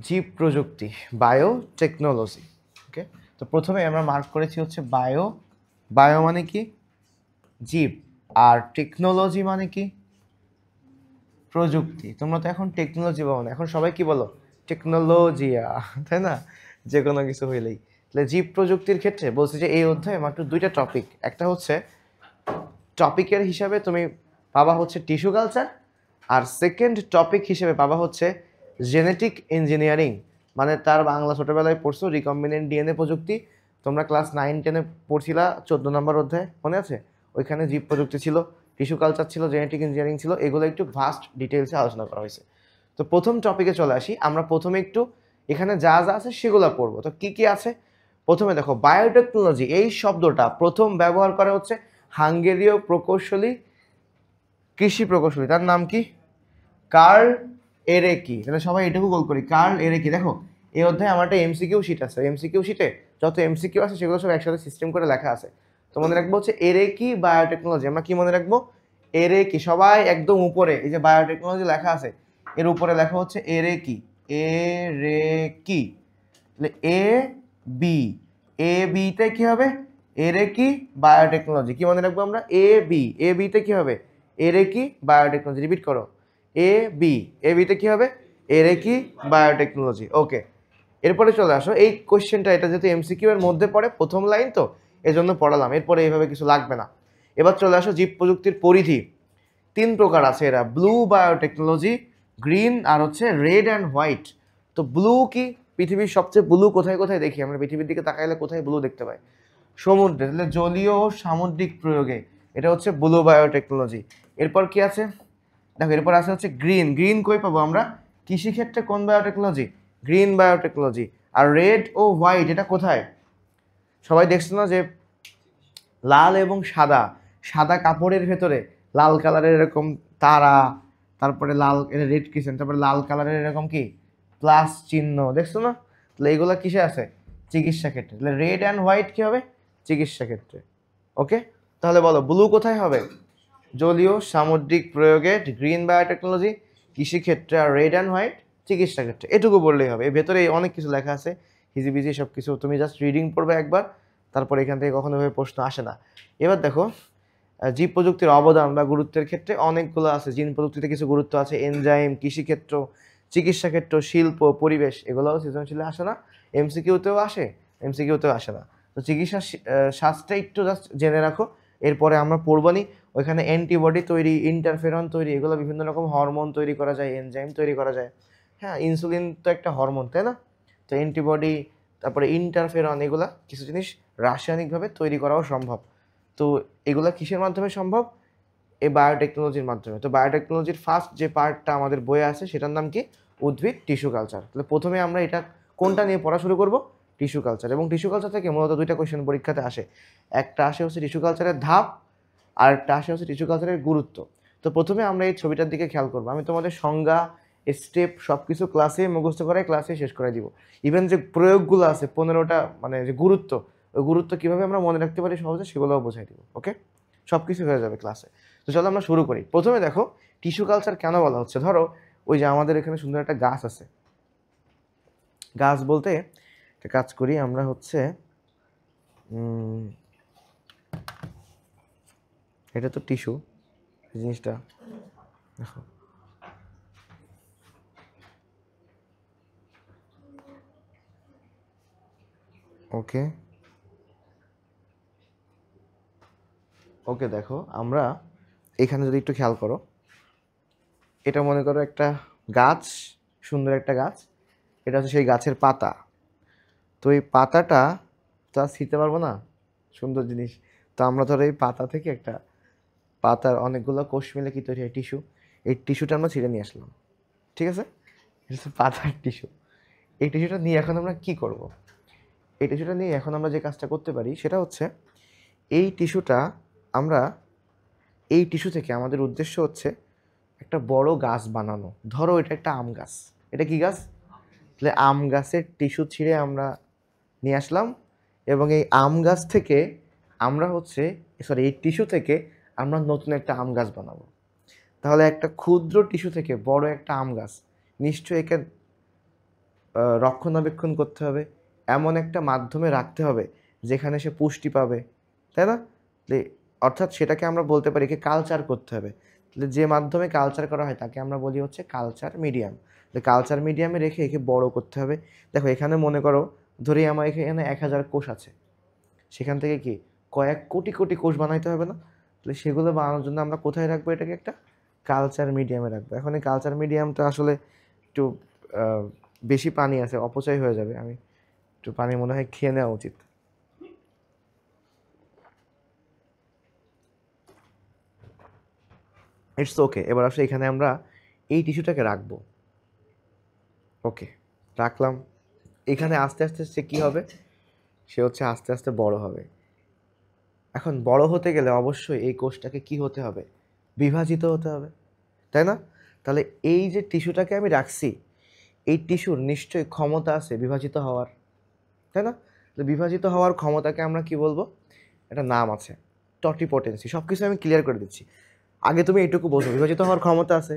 জীব প্রযুক্তি, বায়োটেকনোলজি। ওকে, তো প্রথমে আমরা মার্ক করেছি হচ্ছে বায়ো। বায়ো মানে কি? জীব। আর টেকনোলজি মানে কি? প্রযুক্তি। তোমরা তো এখন টেকনোলজি বলো না, এখন সবাই কি বলো? টেকনোলজিয়া, তাই না? যে কোনো কিছু হইলেই। তাহলে জীব প্রযুক্তির ক্ষেত্রে বলছি যে এই অধ্যায়ে মাত্র দুইটা টপিক। একটা হচ্ছে টপিকের হিসাবে তুমি পাবা হচ্ছে টিস্যু কালচার, আর সেকেন্ড টপিক হিসেবে পাবা হচ্ছে জেনেটিক ইঞ্জিনিয়ারিং। মানে তার বাংলা ছোটবেলায় পড়ছো রিকম্বিনেন্ট ডিএনএ প্রযুক্তি। তোমরা ক্লাস 9-10-এ পড়ছিলা 14 নম্বর অধ্যায়, মনে আছে? ওইখানে জীব প্রযুক্তি ছিল, টিস্যু কালচার ছিল, জেনেটিক ইঞ্জিনিয়ারিং ছিল। এগুলো একটু ভাস্ট ডিটেলসে আলোচনা করা হয়েছে। তো প্রথম টপিকে চলে আসি। আমরা প্রথমে একটু এখানে যা যা আছে সেগুলো পড়বো। তো কি কি আছে? প্রথমে দেখো, বায়োটেকনোলজি এই শব্দটা প্রথম ব্যবহার করা হচ্ছে হাঙ্গেরীয় প্রকৌশলী, কৃষি প্রকৌশলী। তার নাম কি? কার্ল এরেকি। তাহলে সবাই এটুকু গোল করি, কার্ল এরেকি। দেখো, এই অধ্যায়ে আমার একটা এমসিকিউ শিট আছে। এমসিকিউ শিটে যত এমসিকিউ আছে সেগুলো সব একসাথে সিস্টেম করে লেখা আছে। তো মনে রাখবো হচ্ছে এরেকি বায়োটেকনোলজি। আমরা কি মনে রাখবো? এরেকি। সবাই একদম উপরে এই যে বায়োটেকনোলজি লেখা আছে, এর উপরে লেখা হচ্ছে এরেকি। এরেকি। তাহলে এ বি, এ বিতে কি হবে? এরেকি বায়োটেকনোলজি। কি মনে রাখবো আমরা? A B. এ বিতে কি হবে? এরেকি বায়োটেকনোলজি। রিপিট করো, এ বি। এ বিতে কি হবে? এরেকি বায়োটেকনোলজি। ওকে, এরপরে চলে আসো এই কোশ্চেনটা। এটা যেহেতু এমসিকিউ এর মধ্যে পড়ে, প্রথম লাইন তো এজন্য পড়ালাম, এরপরে এইভাবে কিছু লাগবে না। এবার চলে আসো জীব প্রযুক্তির পরিধি। 3 প্রকার আছে এরা, ব্লু বায়োটেকনোলজি, গ্রিন, আর হচ্ছে রেড অ্যান্ড হোয়াইট। তো ব্লু কি? পৃথিবীর সবচেয়ে ব্লু কোথায় কোথায় দেখি আমরা? পৃথিবীর দিকে তাকাইলে কোথায় ব্লু দেখতে পাই? সমুদ্রে। তাহলে জলীয় ও সামুদ্রিক প্রয়োগে এটা হচ্ছে ব্লু বায়োটেকনোলজি। এরপর কি আছে? দেখো, এরপর আছে হচ্ছে গ্রিন। গ্রিন কই পাবো আমরা? কৃষিক্ষেত্রে। কোন বায়োটেকনোলজি? Green biotechnology. আর রেড ও হোয়াইট এটা কোথায়? সবাই দেখছো না যে লাল এবং সাদা, সাদা কাপড়ের ভেতরে লাল কালারের এরকম তারা, তারপরে লাল রেড কিসেন, তারপরে লাল কালারের এরকম কি প্লাস চিহ্ন, দেখছো না? তাহলে এগুলো কিসে আছে? চিকিৎসা ক্ষেত্রে। তাহলে রেড অ্যান্ড হোয়াইট কি হবে? চিকিৎসা ক্ষেত্রে। ওকে, তাহলে বলো ব্লু কোথায় হবে? জলীয় সামুদ্রিক প্রয়োগে, গ্রিন বায়োটেকনোলজি কৃষিক্ষেত্রে, আর রেড অ্যান্ড হোয়াইট চিকিৎসা ক্ষেত্রে। এটুকু বললেই হবে। এর ভেতরে অনেক কিছু লেখা আছে, হিজিবিজি সব কিছু। তুমি জাস্ট রিডিং পড়বে একবার, তারপর এখান থেকে কখনো ভাবে প্রশ্ন আসে না। এবার দেখো, জীব প্রযুক্তির অবদান বা গুরুত্বের ক্ষেত্রে অনেকগুলো আছে। জিন প্রযুক্তিতে কিছু গুরুত্ব আছে, এনজাইম, কৃষিক্ষেত্র, চিকিৎসা ক্ষেত্র, শিল্প, পরিবেশ। এগুলোও সৃজনশীলে আসে না, এমসিকিউতেও আসে, এমসিকিউতেও আসে না। তো চিকিৎসা শাস্ত্রে একটু জাস্ট জেনে রাখো। এরপরে আমরা পড়বানি ওইখানে অ্যান্টিবডি তৈরি, ইন্টারফেরন তৈরি, এগুলো বিভিন্ন রকম হরমোন তৈরি করা যায়, এনজাইম তৈরি করা যায়। হ্যাঁ, ইনসুলিন তো একটা হরমোন, তাই না? তো অ্যান্টিবডি, তারপরে ইন্টারফেরন, এগুলা কিছু জিনিস রাসায়নিকভাবে তৈরি করাও সম্ভব। তো এগুলা কিসের মাধ্যমে সম্ভব? এই বায়োটেকনোলজির মাধ্যমে। তো বায়োটেকনোলজির ফার্স্ট যে পার্টটা আমাদের বইয়ে আছে সেটার নাম কি? উদ্ভিদ টিস্যু কালচার। তাহলে প্রথমে আমরা এটা কোনটা নিয়ে পড়া শুরু করব? Tissue culture. এবং টিস্যু কালচার থেকে মূলত দুইটা কোয়েশ্চেন পরীক্ষাতে আসে। একটা আসে হচ্ছে টিস্যু কালচারের ধাপ, আর একটা আসে হচ্ছে টিস্যু কালচারের গুরুত্ব। তো প্রথমে আমরা এই ছবিটার দিকে খেয়াল করবো। আমি তোমাদের সংজ্ঞা, স্টেপ সব কিছু ক্লাসে মুখস্থ করে ক্লাসে শেষ করে দিব। ইভেন যে প্রয়োগগুলো আছে 15টা, মানে যে গুরুত্ব, ওই গুরুত্ব কীভাবে আমরা মনে রাখতে পারি সহজে সেগুলোও বোঝাই দিব। ওকে, সব কিছু হয়ে যাবে ক্লাসে। তো চলো আমরা শুরু করি। প্রথমে দেখো, টিস্যু কালচার কেন বলা হচ্ছে। ধরো ওই যে আমাদের এখানে সুন্দর একটা গাছ আছে। গাছ বলতে একটা কাজ করি আমরা হচ্ছে, এটা তো টিস্যু জিনিসটা। দেখো, ওকে ওকে, দেখো আমরা এখানে যদি একটু খেয়াল করো, এটা মনে করো একটা গাছ, সুন্দর একটা গাছ। এটা হচ্ছে সেই গাছের পাতা। তো এই পাতাটা তো আর ছিঁড়তে পারবো না, সুন্দর জিনিস। তো আমরা ধরো এই পাতা থেকে একটা, পাতার অনেকগুলো কোষ মিলে কি তৈরি হয়? টিস্যু। এই টিস্যুটা আমরা ছিঁড়ে নিয়ে আসলাম, ঠিক আছে? এটা হচ্ছে পাতার টিস্যু। এই টিস্যুটা নিয়ে এখন আমরা কি করব? এই টিস্যুটা নিয়ে এখন আমরা যে কাজটা করতে পারি সেটা হচ্ছে, এই টিস্যুটা আমরা, এই টিস্যু থেকে আমাদের উদ্দেশ্য হচ্ছে একটা বড় গাছ বানানো। ধরো এটা একটা আম গাছ। এটা কি গাছ? তাহলে আম গাছের টিস্যু ছিঁড়ে আমরা নিয়ে আসলাম, এবং এই আম গাছ থেকে আমরা হচ্ছে, সরি, এই টিস্যু থেকে আমরা নতুন একটা আম গাছ বানাবো। তাহলে একটা ক্ষুদ্র টিস্যু থেকে বড় একটা আম গাছ, নিশ্চয়ই একে রক্ষণাবেক্ষণ করতে হবে, এমন একটা মাধ্যমে রাখতে হবে যেখানে সে পুষ্টি পাবে, তাই না? অর্থাৎ সেটাকে আমরা বলতে পারি কি কালচার করতে হবে। তাহলে যে মাধ্যমে কালচার করা হয় তাকে আমরা বলি হচ্ছে কালচার মিডিয়াম। কালচার মিডিয়ামে রেখে একে বড় করতে হবে। দেখো এখানে মনে করো ধরি আমার এখানে 1000 কোষ আছে, সেখান থেকে কি কয়েক কোটি কোটি কোষ বানাইতে হবে না? তাহলে সেগুলো বানানোর জন্য আমরা কোথায় রাখবো? এটাকে একটা কালচার মিডিয়ামে রাখবো। এখন এই কালচার মিডিয়ামটা আসলে একটু বেশি পানি আছে, অপচয় হয়ে যাবে, আমি একটু পানি মনে হয় খেয়ে নেওয়া উচিত। It's okay. এবার আসলে এখানে আমরা এই টিস্যুটাকে রাখবো। ওকে, রাখলাম। এখানে আস্তে আস্তে সে কী হবে? সে হচ্ছে আস্তে আস্তে বড় হবে। এখন বড় হতে গেলে অবশ্যই এই কোষটাকে কি হতে হবে? বিভাজিত হতে হবে, তাই না? তাহলে এই যে টিস্যুটাকে আমি রাখছি, এই টিস্যুর নিশ্চয়ই ক্ষমতা আছে বিভাজিত হওয়ার, তাই না? তো বিভাজিত হওয়ার ক্ষমতাকে আমরা কি বলবো? একটা নাম আছে, টটিপোটেন্সি। সব কিছু আমি ক্লিয়ার করে দিচ্ছি, আগে তুমি এইটুকু বোঝো। বিভাজিত হওয়ার ক্ষমতা আছে,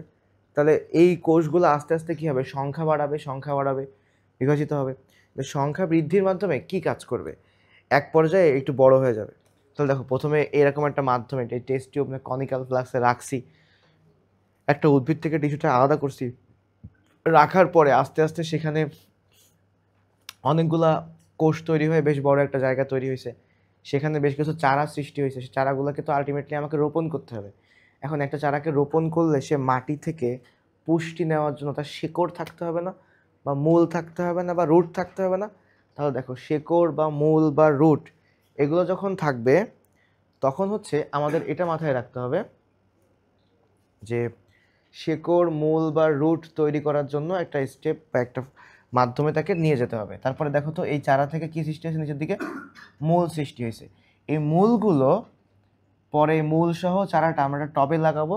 তাহলে এই কোষগুলো আস্তে আস্তে কী হবে? সংখ্যা বাড়াবে, বিভাজিত হবে। সংখ্যা বৃদ্ধির মাধ্যমে কি কাজ করবে? এক পর্যায়ে একটু বড় হয়ে যাবে। তাহলে দেখো প্রথমে এরকম একটা মাধ্যমে এই টেস্ট টিউব কনিক্যাল ফ্লাস্কে রাখছি, একটা উদ্ভিদ থেকে টিস্যুটা আলাদা করছি, রাখার পরে আস্তে আস্তে সেখানে অনেকগুলা কোষ তৈরি হয়ে বেশ বড় একটা জায়গা তৈরি হয়েছে, সেখানে বেশ কিছু চারা সৃষ্টি হয়েছে। সেই চারাগুলোকে তো আলটিমেটলি আমাকে রোপণ করতে হবে। এখন একটা চারাকে রোপণ করলে সে মাটি থেকে পুষ্টি নেওয়ার জন্য তার শেকড় থাকতে হবে না, বা মূল থাকতে হবে না, বা রুট থাকতে হবে না? তাহলে দেখো শেকড় বা মূল বা রুট এগুলো যখন থাকবে তখন হচ্ছে আমাদের এটা মাথায় রাখতে হবে যে শেকড়, মূল বা রুট তৈরি করার জন্য একটা স্টেপ বা একটা মাধ্যমে তাকে নিয়ে যেতে হবে। তারপরে দেখো তো এই চারা থেকে কি সৃষ্টি হয়েছে? নিচের দিকে মূল সৃষ্টি হয়েছে। এই মূলগুলো পরে মূল সহ চারাটা আমরা টবে লাগাবো,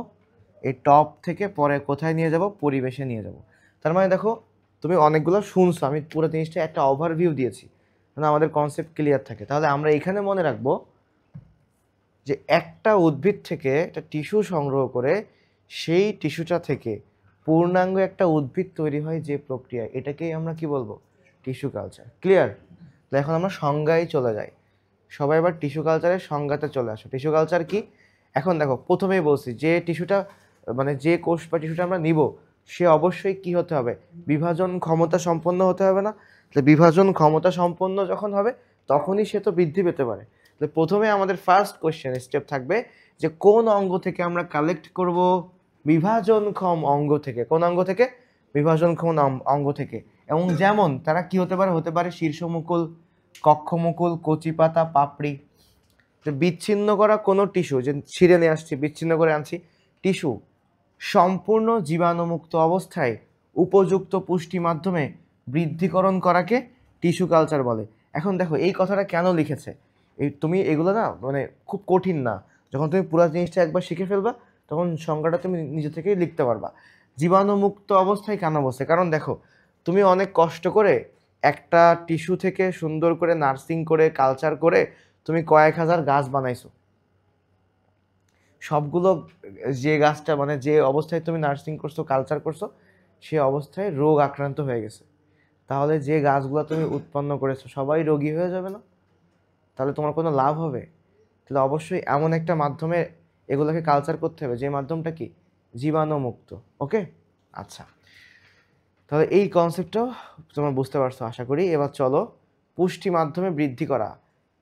এই টব থেকে পরে কোথায় নিয়ে যাব? পরিবেশে নিয়ে যাব। তার মানে দেখো তুমি অনেকগুলো শুনছো, আমি পুরো জিনিসটা একটা ওভারভিউ দিয়েছি, মানে আমাদের কনসেপ্ট ক্লিয়ার থাকে। তাহলে আমরা এখানে মনে রাখবো যে একটা উদ্ভিদ থেকে একটা টিস্যু সংগ্রহ করে সেই টিস্যুটা থেকে পূর্ণাঙ্গ একটা উদ্ভিদ তৈরি হয় যে প্রক্রিয়া, এটাকেই আমরা কি বলবো? Tissue culture. ক্লিয়ার? তাহলে এখন আমরা সংজ্ঞায় চলে যাই। সবাই এবার টিস্যু কালচারের সংজ্ঞাতে চলে আসো। টিস্যু কালচার কি? এখন দেখো প্রথমেই বলছি যে টিস্যুটা মানে যে কোষ বা টিস্যুটা আমরা নিব সে অবশ্যই কি হতে হবে? বিভাজন ক্ষমতা সম্পন্ন হতে হবে না? তাহলে বিভাজন ক্ষমতা সম্পন্ন যখন হবে তখনই সে তো বৃদ্ধি পেতে পারে। তাহলে প্রথমে আমাদের ফার্স্ট কোয়েশ্চেন স্টেপ থাকবে যে কোন অঙ্গ থেকে আমরা কালেক্ট করব? বিভাজনক্ষম অঙ্গ থেকে। কোন অঙ্গ থেকে? বিভাজনক্ষম অঙ্গ থেকে। এবং যেমন তারা কি হতে পারে? হতে পারে শীর্ষমুকুল, কক্ষমুকুল, কচিপাতা, পাপড়ি। বিচ্ছিন্ন করা কোনো টিস্যু যে ছিঁড়ে নিয়ে আসছি, বিচ্ছিন্ন করে আনছি টিস্যু, সম্পূর্ণ জীবাণুমুক্ত অবস্থায় উপযুক্ত পুষ্টি মাধ্যমে বৃদ্ধিকরণ করাকে টিস্যু কালচার বলে। এখন দেখো এই কথাটা কেন লিখেছে, এই তুমি এগুলো না মানে খুব কঠিন না, যখন তুমি পুরো জিনিসটা একবার শিখে ফেলবা তখন সংজ্ঞাটা তুমি নিজে থেকেই লিখতে পারবা। জীবাণুমুক্ত অবস্থায় কেন বসে? কারণ দেখো তুমি অনেক কষ্ট করে একটা টিস্যু থেকে সুন্দর করে নার্সিং করে কালচার করে তুমি কয়েক হাজার গাছ বানাইছো, সবগুলো যে গাছটা মানে যে অবস্থায় তুমি নার্সিং করছো কালচার করছো সে অবস্থায় রোগ আক্রান্ত হয়ে গেছে, তাহলে যে গাছগুলো তুমি উৎপন্ন করেছো সবাই রোগী হয়ে যাবে না? তাহলে তোমার কোনো লাভ হবে? তাহলে অবশ্যই এমন একটা মাধ্যমে এগুলোকে কালচার করতে হবে যে মাধ্যমটা কি জীবাণুমুক্ত। ওকে, আচ্ছা, তাহলে এই কনসেপ্টটাও তোমরা বুঝতে পারছো আশা করি। এবার চলো পুষ্টি মাধ্যমে বৃদ্ধি করা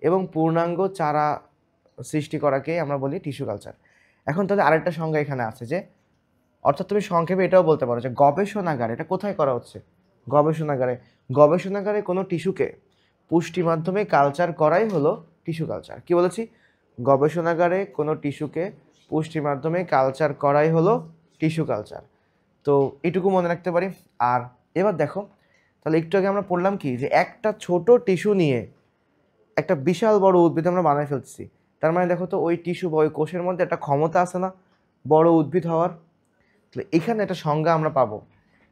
এবং পূর্ণাঙ্গ চারা সৃষ্টি করাকে আমরা বলি টিস্যু কালচার। এখন তাহলে আরেকটা সংজ্ঞা এখানে আছে যে, অর্থাৎ তুমি সংক্ষেপে এটাও বলতে পারো যে গবেষণাগার, এটা কোথায় করা হচ্ছে? গবেষণাগারে। গবেষণাগারে কোনো টিস্যুকে পুষ্টি মাধ্যমে কালচার করাই হলো টিস্যু কালচার। কি বলেছি? গবেষণাগারে কোনো টিস্যুকে পুষ্টি মাধ্যমে কালচার করাই হলো টিস্যু কালচার। তো এটুকু মনে রাখতে পারি। আর এবার দেখো তাহলে একটু আগে আমরা পড়লাম কি যে একটা ছোট টিস্যু নিয়ে একটা বিশাল বড় উদ্ভিদ আমরা বানাই ফেলছি। তার মানে দেখো তো ওই টিস্যু বা ওই কোষের মধ্যে একটা ক্ষমতা আছে না বড় উদ্ভিদ হওয়ার? তাহলে এখানে একটা সংজ্ঞা আমরা পাবো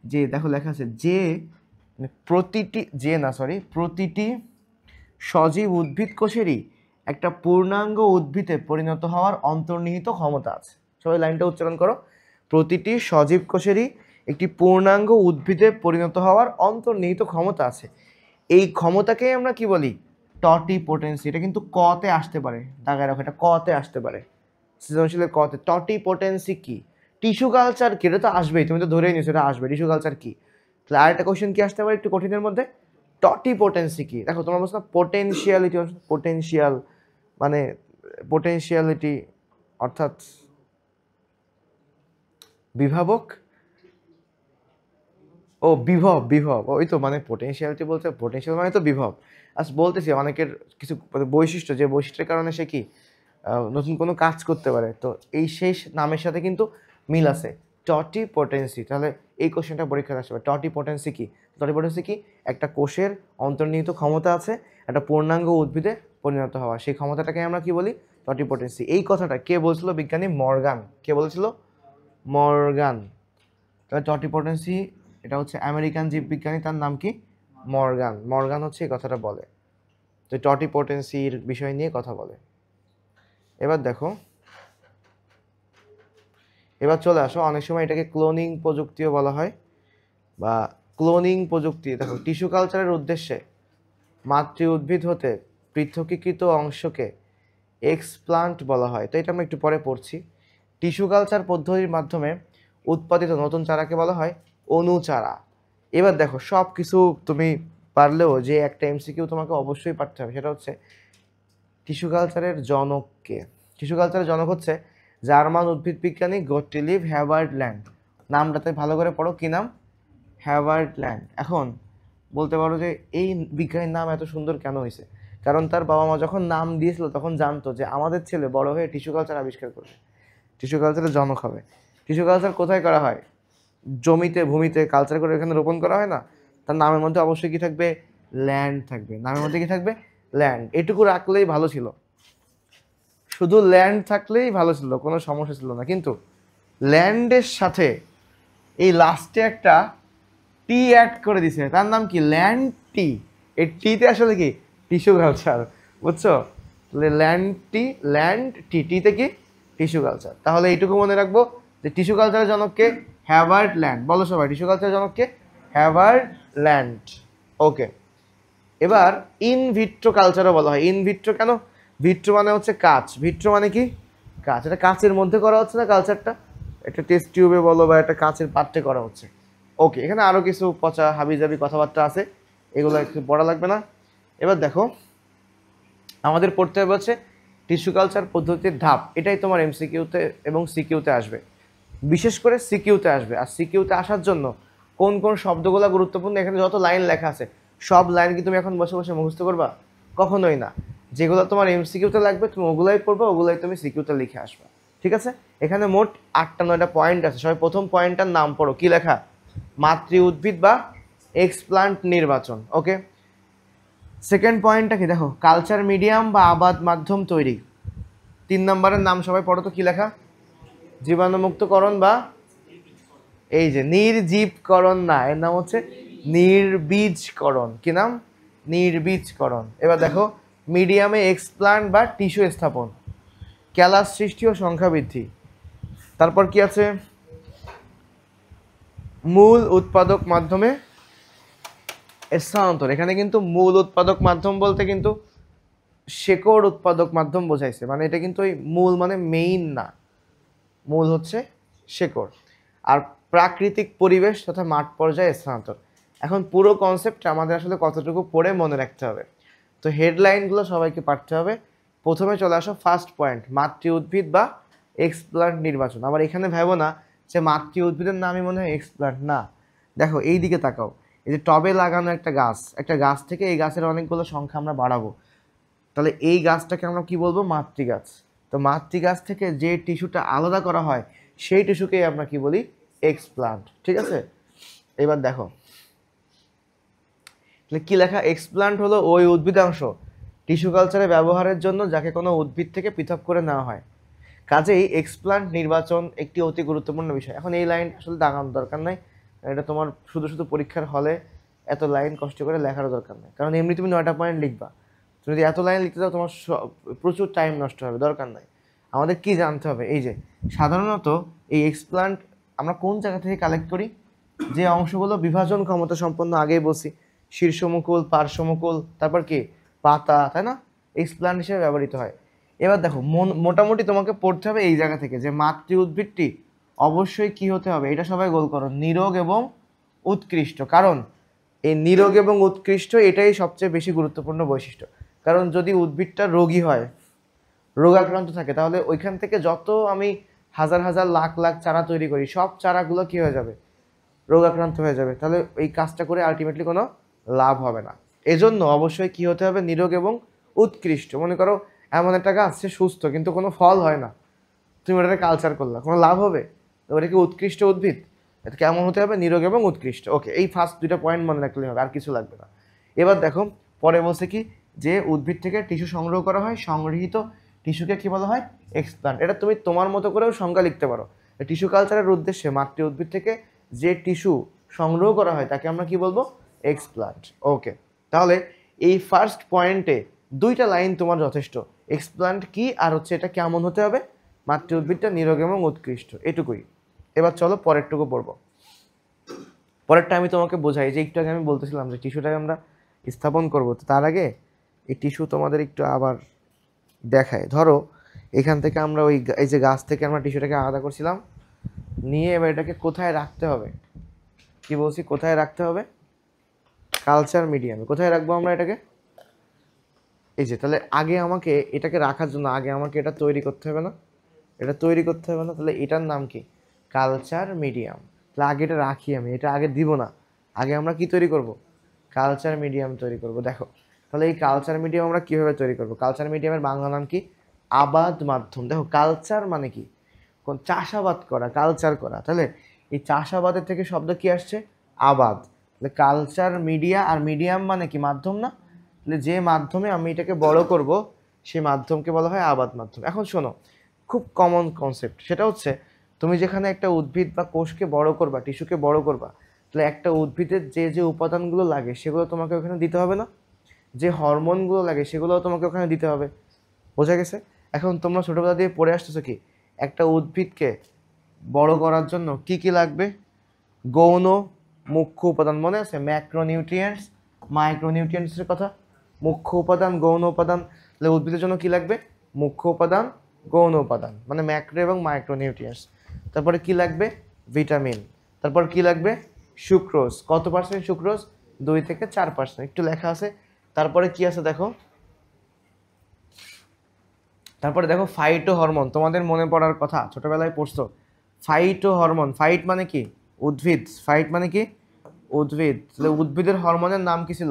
যে দেখো লেখা আছে যে প্রতিটি সজীব উদ্ভিদ কোষেরই একটা পূর্ণাঙ্গ উদ্ভিদে পরিণত হওয়ার অন্তর্নিহিত ক্ষমতা আছে। সবাই লাইনটা উচ্চারণ করো। প্রতিটি সজীব কোষেরই একটি পূর্ণাঙ্গ উদ্ভিদে পরিণত হওয়ার অন্তর্নিহিত ক্ষমতা আছে। এই ক্ষমতাকেই আমরা কি বলি? টটিপোটেন্সি। এটা কিন্তু কতে আসতে পারে, দাগায় রাখো, এটা কতে আসতে পারে, সৃজনশীলের কতে। টটিপোটেন্সি কি? টিস্যু কালচার কি? এটা তো আসবেই, তুমি তো ধরেই নিয়েছো এটা আসবে। টিস্যু কালচার কি? তাহলে আরেকটা কোয়েশ্চেন কি আসতে পারে একটু কঠিনের মধ্যে? টটিপোটেন্সি কি? দেখো তোমরা বলছো না পোটেনশিয়ালিটি, পোটেনশিয়াল মানে পোটেনশিয়ালিটি অর্থাৎ বিভাবক, ও বিভব, বিভব, ওই তো মানে পোটেনশিয়ালিটি বলতে, পোটেনশিয়াল মানে তো বিভব। আচ্ছা বলতেছি অনেকের কিছু বৈশিষ্ট্য, যে বৈশিষ্ট্যের কারণে সে কি নতুন কোনো কাজ করতে পারে, তো এই শেষ নামের সাথে কিন্তু মিল আছে, টটিপোটেন্সি। তাহলে এই কোশ্চেনটা পরীক্ষায় আসবে, টটিপোটেন্সি কি? টটিপোটেন্সি কি? একটা কোষের অন্তর্নিহিত ক্ষমতা আছে একটা পূর্ণাঙ্গ উদ্ভিদে পরিণত হওয়া, সেই ক্ষমতাটাকে আমরা কি বলি? টটিপোটেন্সি। এই কথাটা কে বলছিল? বিজ্ঞানী মর্গান। কে বলেছিল? মর্গান। তাহলে টটিপোটেন্সি এটা হচ্ছে আমেরিকান জীববিজ্ঞানী, তার নাম কি? মর্গান। মর্গান হচ্ছে এই কথাটা বলে, তো টটিপোটেন্সির বিষয় নিয়ে কথা বলে। এবার দেখো, এবার চলে আসো, অনেক সময় এটাকে ক্লোনিং প্রযুক্তিও বলা হয় বা ক্লোনিং প্রযুক্তি। দেখো টিস্যু কালচারের উদ্দেশ্যে মাতৃ উদ্ভিদ হতে পৃথকীকৃত অংশকে এক্সপ্লান্ট বলা হয়। তো এটা আমরা একটু পরে পড়ছি। টিস্যু কালচার পদ্ধতির মাধ্যমে উৎপাদিত নতুন চারাকে বলা হয় অনুচারা। এবার দেখো সব কিছু তুমি পারলেও যে একটা এমসিকিউ তোমাকে অবশ্যই পারতে হবে, সেটা হচ্ছে টিস্যু কালচারের জনক কে? টিস্যু কালচারের জনক হচ্ছে জার্মান উদ্ভিদ বিজ্ঞানী গট্টিলিভ হ্যাবার্টল্যান্ড। নামটাতে ভালো করে পড়ো, কি নাম? হ্যাবার্টল্যান্ড। এখন বলতে পারো যে এই বিজ্ঞানীর নাম এত সুন্দর কেন হয়েছে? কারণ তার বাবা মা যখন নাম দিয়েছিল তখন জানতো যে আমাদের ছেলে বড় হয়ে টিস্যু কালচার আবিষ্কার করবে, টিস্যু কালচারের জনক হবে। টিস্যু কালচার কোথায় করা হয়? জমিতে, ভূমিতে কালচার করে এখানে রোপণ করা হয় না? তার নামের মধ্যে অবশ্যই কি থাকবে? ল্যান্ড থাকবে। নামের মধ্যে কি থাকবে? ল্যান্ড। এটুকু রাখলেই ভালো ছিল, শুধু ল্যান্ড থাকলেই ভালো ছিল, কোনো সমস্যা ছিল না। কিন্তু ল্যান্ডের সাথে এই লাস্টে একটা টি অ্যাড করে দিছে, তার নাম কি? ল্যান্ড টি। এই টিতে আসলে কি? টিস্যু কালচার, বুঝছো? তাহলে ল্যান্ড টি, ল্যান্ড টি, টিতে কি? Tissue culture. তাহলে এইটুকু মনে রাখবো যে টিস্যু কালচারের জনককে? হ্যাবার্টল্যান্ড। বলো সবাই, টিস্যু কালচারের জনককে? হ্যাবার্টল্যান্ড। ওকে। এবার ইনভিট্রো কালচারও বলা হয়। ইনভিট্রো কেন? ভিট্রো মানে হচ্ছে কাঁচ, ভিট্রো মানে কি? কাঁচ। এটা কাঁচের মধ্যে করা হচ্ছে না কালচারটা, একটা টেস্ট টিউবে বলো বা একটা কাঁচের পাত্রে করা হচ্ছে। ওকে, এখানে আরও কিছু পচা হাবিজাবি কথাবার্তা আছে, এগুলো একটু পড়া লাগবে না। এবার দেখো আমাদের পড়তে হবে হচ্ছে টিস্যু কালচার পদ্ধতির ধাপ। এটাই তোমার এমসিকিউতে এবং সিকিউতে আসবে, বিশেষ করে সিকিউতে আসবে। আর সিকিউতে আসার জন্য কোন কোন শব্দগুলো গুরুত্বপূর্ণ, এখানে যত লাইন লেখা আছে সব লাইন কি তুমি এখন বসে বসে মুখস্থ করবা? কখনোই না। যেগুলো তোমার এমসিকিউতে লাগবে তুমি ওগুলাই পড়বা, ওগুলাই তুমি সিকিউতে লিখে আসবা। ঠিক আছে? এখানে মোট 8টা-9টা পয়েন্ট আছে। সবাই প্রথম পয়েন্টটার নাম পড়ো, কি লেখা? মাতৃ উদ্ভিদ বা এক্সপ্লান্ট নির্বাচন। ওকে। সেকেন্ড পয়েন্টটা কি? দেখো কালচার মিডিয়াম বা আবাদ মাধ্যম তৈরি। 3 নম্বরের নাম সবাই পড়ো তো, কি লেখা? জীবাণুমুক্তকরণ বা এই যে নির্জীবকরণ না, এর নাম হচ্ছে নির্বীজকরণ। কি নাম? নির্বীজকরণ। এবার দেখো মিডিয়ামে এক্সপ্লান্ট বা টিস্যু স্থাপন, ক্যালাস সৃষ্টি ও সংখ্যা বৃদ্ধি। তারপর কি আছে? মূল উৎপাদক মাধ্যমে স্থানান্তর। এখানে কিন্তু মূল উৎপাদক মাধ্যম বলতে কিন্তু শেকড় উৎপাদক মাধ্যম বোঝাইছে, মানে এটা কিন্তু ওই মূল মানে মেইন না, মূল হচ্ছে শেকড়। আর প্রাকৃতিক পরিবেশ তথা মাঠ পর্যায়ে স্থানান্তর। এখন পুরো কনসেপ্ট আমাদের আসলে কতটুকু পড়ে মনে রাখতে হবে, তো হেডলাইনগুলো সবাইকে পাঠতে হবে। প্রথমে চলে আসো ফার্স্ট পয়েন্ট, মাতৃ উদ্ভিদ বা এক্সপ্লান্ট নির্বাচন। আবার এখানে ভাবো না যে মাতৃ উদ্ভিদের নামই মনে হয় এক্সপ্লান্ট, না। দেখো এই দিকে তাকাও, এই যে টবে লাগানো একটা গাছ, একটা গাছ থেকে এই গাছের অনেকগুলো সংখ্যা আমরা বাড়াবো, তাহলে এই গাছটাকে আমরা কি বলবো? মাতৃগাছ। তো মাতৃগাছ থেকে যে টিস্যুটা আলাদা করা হয় সেই টিস্যুকেই আমরা কি বলি? এক্সপ্লান্ট। ঠিক আছে? এবার দেখো তাহলে কি লেখা? এক্সপ্লান্ট হলো ওই উদ্ভিদাংশ টিস্যু কালচারে ব্যবহারের জন্য যাকে কোনো উদ্ভিদ থেকে পৃথক করে নেওয়া হয়। কাজেই এক্সপ্লান্ট নির্বাচন একটি অতি গুরুত্বপূর্ণ বিষয়। এখন এই লাইন আসলে দাগানোর দরকার নাই, এটা তোমার শুধু শুধু পরীক্ষার হলে এত লাইন কষ্ট করে লেখারও দরকার নেই, কারণ এমনি তুমি 9টা পয়েন্ট লিখবা। তুমি যদি এত লাইন লিখতে চাও তোমার প্রচুর টাইম নষ্ট হবে, দরকার নাই। আমাদের কি জানতে হবে? এই যে সাধারণত এই এক্সপ্লান্ট আমরা কোন জায়গা থেকে কালেক্ট করি? যে অংশগুলো বিভাজন ক্ষমতা সম্পন্ন, আগেই বলছি শীর্ষমুকুল, পার্শ্বমুকুল, তারপর কি পাতা, তাই না, এক্সপ্ল্যান্ট হিসেবে ব্যবহৃত হয়। এবার দেখো মোটামুটি তোমাকে পড়তে হবে এই জায়গা থেকে যে মাতৃ উদ্ভিদটি অবশ্যই কি হতে হবে, এটা সবাই গোল করো, নিরোগ এবং উৎকৃষ্ট। কারণ এই নিরোগ এবং উৎকৃষ্ট এটাই সবচেয়ে বেশি গুরুত্বপূর্ণ বৈশিষ্ট্য। কারণ যদি উদ্ভিদটা রোগী হয়, রোগাক্রান্ত থাকে, তাহলে ওইখান থেকে যত আমি হাজার হাজার লাখ লাখ চারা তৈরি করি, সব চারাগুলো কি হয়ে যাবে, রোগাক্রান্ত হয়ে যাবে। তাহলে এই কাজটা করে আলটিমেটলি কোনো লাভ হবে না। এজন্য অবশ্যই কি হতে হবে, নিরোগ এবং উৎকৃষ্ট। মনে করো এমন একটা গাছ সে সুস্থ কিন্তু কোনো ফল হয় না, তুমি ওটাকে কালচার করলা, কোনো লাভ হবে? তো ওটা কি উৎকৃষ্ট উদ্ভিদ? এটা কেমন হতে হবে, নিরোগ এবং উৎকৃষ্ট। ওকে, এই ফার্স্ট দুইটা পয়েন্ট মনে রাখলেই হবে, আর কিছু লাগবে না। এবার দেখো পরে বলছে কি, যে উদ্ভিদ থেকে টিস্যু সংগ্রহ করা হয়, সংগৃহীত টিস্যুকে কি বলা হয়, এক্সপ্লান্ট। এটা তুমি তোমার মতো করেও সংজ্ঞা লিখতে পারো। টিস্যু কালচারের উদ্দেশ্যে মাতৃ উদ্ভিদ থেকে যে টিস্যু সংগ্রহ করা হয় তাকে আমরা কি বলবো, এক্সপ্লান্ট। ওকে, তাহলে এই ফার্স্ট পয়েন্টে দুইটা লাইন তোমার যথেষ্ট, এক্সপ্লান্ট কি আর হচ্ছে এটা কেমন হতে হবে, মাতৃ উদ্ভিদটা নিরোগ এবং উৎকৃষ্ট, এটুকুই। এবার চলো পরেরটুকু পড়বো। পরেরটা আমি তোমাকে বোঝাই, যে একটু আগে আমি বলতেছিলাম যে টিস্যুটাকে আমরা স্থাপন করব, তো তার আগে এই টিস্যু তোমাদের একটু আবার দেখায়। ধরো এখান থেকে আমরা এই যে গাছ থেকে আমরা টিস্যুটাকে আলাদা করছিলাম, নিয়ে এবার এটাকে কোথায় রাখতে হবে, কি বলছি, কোথায় রাখতে হবে, কালচার মিডিয়ামে। কোথায় রাখবো আমরা এটাকে, এই যে, তাহলে আগে আমাকে এটাকে রাখার জন্য আগে আমাকে এটা তৈরি করতে হবে না, এটা তৈরি করতে হবে না, তাহলে এটার নাম কি, কালচার মিডিয়াম। তাহলে আগে এটা রাখি, আমি এটা আগে দিব না, আগে আমরা কি তৈরি করব, কালচার মিডিয়াম তৈরি করব। দেখো তাহলে এই কালচার মিডিয়াম আমরা কিভাবে তৈরি করব, কালচার মিডিয়ামের বাংলা নাম কি, আবাদ মাধ্যম। দেখো কালচার মানে কি, কোন চাষাবাদ করা, কালচার করা, তাহলে এই চাষাবাদের থেকে শব্দ কি আসছে, আবাদ। তাহলে কালচার মিডিয়া, আর মিডিয়াম মানে কি, মাধ্যম না, তাহলে যে মাধ্যমে আমি এটাকে বড় করব সেই মাধ্যমকে বলা হয় আবাদ মাধ্যম। এখন শোনো, খুব কমন কনসেপ্ট, সেটা হচ্ছে তুমি যেখানে একটা উদ্ভিদ বা কোষকে বড় করবা, টিস্যুকে বড় করবা, তাহলে একটা উদ্ভিদের যে যে উপাদানগুলো লাগে সেগুলো তোমাকে ওখানে দিতে হবে না, যে হরমোনগুলো লাগে সেগুলোও তোমাকে ওখানে দিতে হবে। বোঝা গেছে? এখন তোমরা ছোটবেলা দিয়ে পড়ে আসতেছো কি, একটা উদ্ভিদকে বড় করার জন্য কি কি লাগবে, গৌণ মুখ্য উপাদান, মনে আছে, ম্যাক্রোনিউট্রিয়েন্টস মাইক্রোনিউট্রিয়েন্টসের কথা, মুখ্য উপাদান গৌণ উপাদান। তাহলে উদ্ভিদের জন্য কি লাগবে, মুখ্য উপাদান গৌণ উপাদান, মানে ম্যাক্রো এবং মাইক্রোনিউট্রিয়েন্টস। তারপরে কি লাগবে, ভিটামিন। তারপর কি লাগবে, সুক্রোজ। কত পার্সেন্ট সুক্রোজ, 2 থেকে 4%, একটু লেখা আছে। তারপরে কি আছে দেখো, তারপরে দেখো ফাইটো হরমোন, তোমাদের মনে পড়ার কথা, ছোটবেলায় পড়ছো। ফাইটো হরমোন, ফাইট মানে কি, উদ্ভিদ, ফাইট মানে কি, উদ্ভিদ। তাহলে উদ্ভিদের হরমোনের নাম কি ছিল,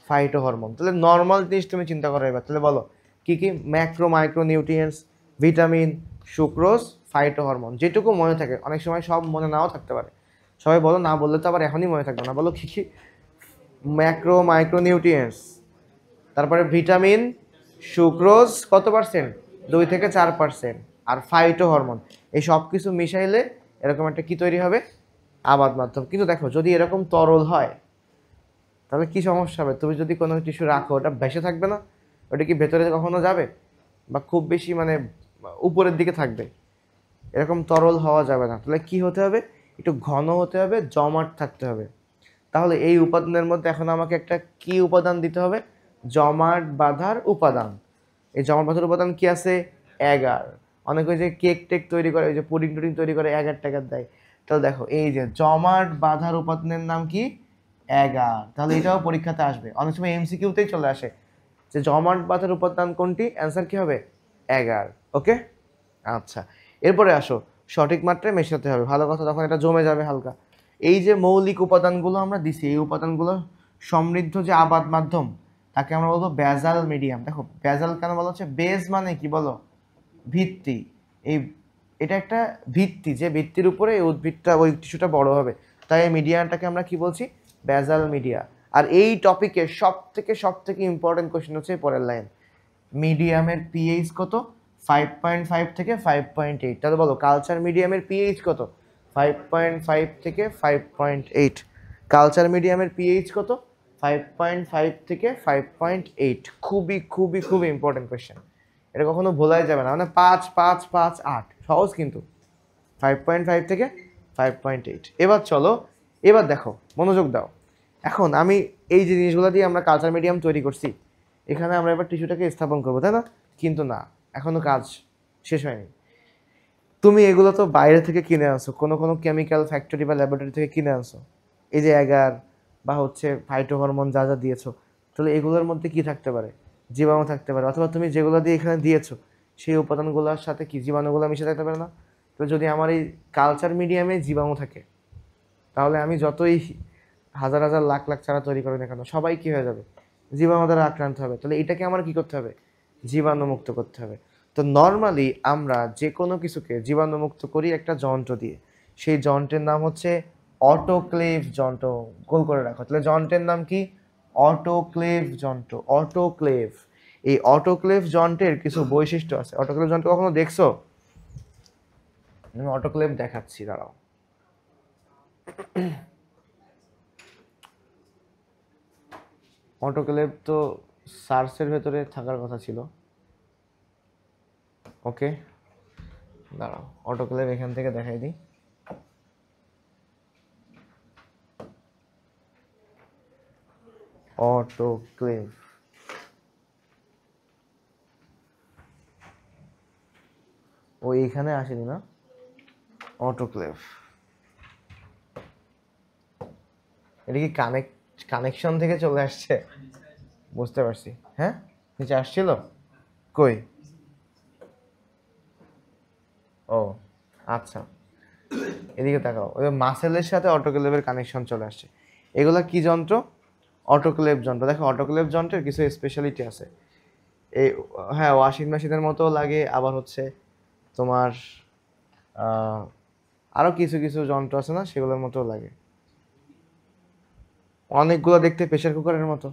ফাইটো হরমোন। তাহলে নর্মাল জিনিস তুমি চিন্তা করো এবার, তাহলে বলো কি কি, macro micro nutrients, vitamin, sucrose, phyto hormone. যেটুকু মনে থাকে, অনেক সময় সব মনে নাও থাকতে পারে, সবাই বলো, না বললে তো আবার এখনই মনে থাকবে না, বলো কি কি, ম্যাক্রো মাইক্রো নিউট্রিয়েন্টস, তারপরে ভিটামিন, সুক্রোজ কত পার্সেন্ট, 2 থেকে 4%, আর ফাইটো হরমোন। এই সব কিছু মিশাইলে এরকম একটা কি তৈরি হবে, আবাদ মাধ্যম। কিন্তু দেখো যদি এরকম তরল হয় তাহলে কি সমস্যা হবে, তুমি যদি কোনো টিস্যু রাখো ওটা ভেসে থাকবে না, ওটা কি ভেতরে কখনো যাবে, বা খুব বেশি মানে উপরের দিকে থাকবে, এরকম তরল হওয়া যাবে না। তাহলে কি হতে হবে, একটু ঘন হতে হবে, জমাট থাকতে হবে। তাহলে এই উপাদানের মধ্যে এখন আমাকে একটা কি উপাদান দিতে হবে, জমাট বাঁধার উপাদান। এই জমাট বাঁধার উপাদান কি আছে, এগার। অনেকে ওই যে কেক টেক তৈরি করে, ওই যে পুডিং টুডিং তৈরি করে, এগার ট্যাগার দেয়। তাহলে দেখো এই যে জমাট বাঁধার উপাদানের নাম কি, এগার। তাহলে এটাও পরীক্ষাতে আসবে, অনেক সময় এমসিকিউতেই চলে আসে যে জমাট বাঁধার উপাদান কোনটি, অ্যান্সার কি হবে, এগার। ওকে, আচ্ছা, এরপরে আসো, সঠিক মাত্রায় মেশাতে হবে, ভালো কথা, তখন এটা জমে যাবে হালকা। এই যে মৌলিক উপাদানগুলো আমরা দিছি, এই উপাদানগুলো সমৃদ্ধ যে আবাদ মাধ্যম, তাকে আমরা বলবো বেজাল মিডিয়াম। দেখো বেজাল কেন বলা হচ্ছে, বেজ মানে কি বলো, ভিত্তি। এই এটা একটা ভিত্তি, যে ভিত্তির উপরে এই উদ্ভিদটা, ওই টিস্যুটা বড় হবে, তাই এই মিডিয়াটাকে আমরা কি বলছি, বেজাল মিডিয়া। আর এই টপিকে সব থেকে ইম্পর্টেন্ট কোশ্চেন হচ্ছে পরের লাইন, মিডিয়ামের পিএইচ কত, 5.5 থেকে 5.8। তাহলে বলো কালচার মিডিয়ামের পিএইচ কত, 5.5 থেকে 5.8। কালচার মিডিয়ামের পিএইচ কত, 5.5 থেকে 5.8। খুবই খুবই খুবই ইম্পর্টেন্ট কোয়েশ্চেন, এটা কখনো ভোলাই যাবে না, মানে 5 5 5 8, সহজ কিন্তু, 5.5 থেকে 5.8। এবার চলো এবার দেখো, মনোযোগ দাও। এখন আমি এই যে জিনিসগুলো দিয়ে আমরা কালচার মিডিয়াম তৈরি করছি, এখানে আমরা এবার টিস্যুটাকে স্থাপন করবো, তাই না? কিন্তু না, এখনো কাজ শেষ হয়নি। তুমি এগুলো তো বাইরে থেকে কিনে আনছো, কোনো কোনো কেমিক্যাল ফ্যাক্টরি বা ল্যাবরেটরি থেকে কিনে আনছো, এই যে অ্যাগার বা হচ্ছে ফাইটো হরমোন যা যা দিয়েছো, তাহলে এগুলোর মধ্যে কি থাকতে পারে? জীবাণু থাকতে পারে, অথবা তুমি যেগুলো দিয়ে এখানে দিয়েছো সেই উপাদানগুলোর সাথে কি জীবাণুগুলো মিশে থাকতে পারে না? তো যদি আমার এই কালচার মিডিয়ামে জীবাণু থাকে, তাহলে আমি যতই হাজার হাজার লাখ লাখ চারা তৈরি করি না কেন, সবাই কি হয়ে যাবে? জীবাণু দ্বারা আক্রান্ত হবে। তাহলে এটাকে আমার কি করতে হবে? জীবাণুমুক্ত করতে হবে। তো নর্মালি আমরা যে কোনো কিছুকে জীবাণুমুক্ত করি একটা যন্ত্র দিয়ে। সেই যন্ত্রের নাম হচ্ছে অটোক্লেভ যন্ত্র। গোল করে রাখো। তাহলে যন্ত্রের নাম কি? অটোক্লেভ যন্ত্র। অটোক্লেভ। এই অটোক্লেভ যন্ত্রের কিছু বৈশিষ্ট্য আছে। অটোক্লেভ যন্ত্র কখনো দেখছো? আমি অটোক্লেভ দেখাচ্ছি, দাঁড়াও। অটোক্লেভ তো সার্চের ভেতরে থাকার কথা ছিল। ওকে, দাঁড়াও, অটোক্লেভ এখান থেকে দেখাই দিই। অটোক্লেভ, ও এইখানে আসেনি না? অটোক্লেভ, এটা কি কানেকশন থেকে চলে আসছে? বুঝতে পারছি। হ্যাঁ, নিচে আসছিল কই? ও আচ্ছা, এদিকে তাকাও। ওই মাসেলের সাথে অটোক্লেভের কানেকশন চলে আসছে। এগুলা কি যন্ত্র? অটোক্লেভ যন্ত্র। দেখো, অটোক্লেভ যন্ত্রের কিছু স্পেশালিটি আছে। এই, হ্যাঁ, ওয়াশিং মেশিনের মতো লাগে, আবার হচ্ছে তোমার আরও কিছু কিছু যন্ত্র আছে না, সেগুলোর মতো লাগে। অনেকগুলো দেখতে প্রেশার কুকারের মতো